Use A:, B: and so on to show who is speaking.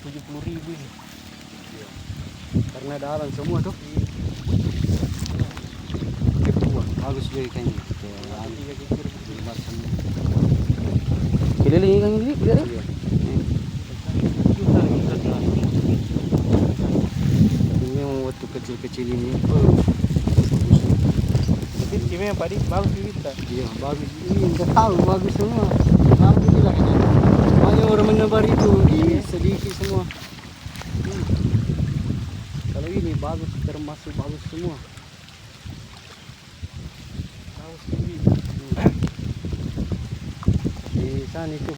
A: 70.000 ini.
B: Iya. Karena dalam semua tuh. Wah, bagus juga ikannya.
A: Tiga kecil.
B: Keliling ikan ini, lihat ya.
A: Juta lagi berat.
B: Ini memang waktu kecil-kecil ini.
A: Bibit gimana Pak Di? Bagus bibitnya.
B: Iya, bagus. Ini enggak tahu bagus semua. Alhamdulillah ini. Banyak orang menebar itu sedikit semua. Kalau ini bagus, termasuk bagus semua.
A: Bagus bibit.
B: Di sana itu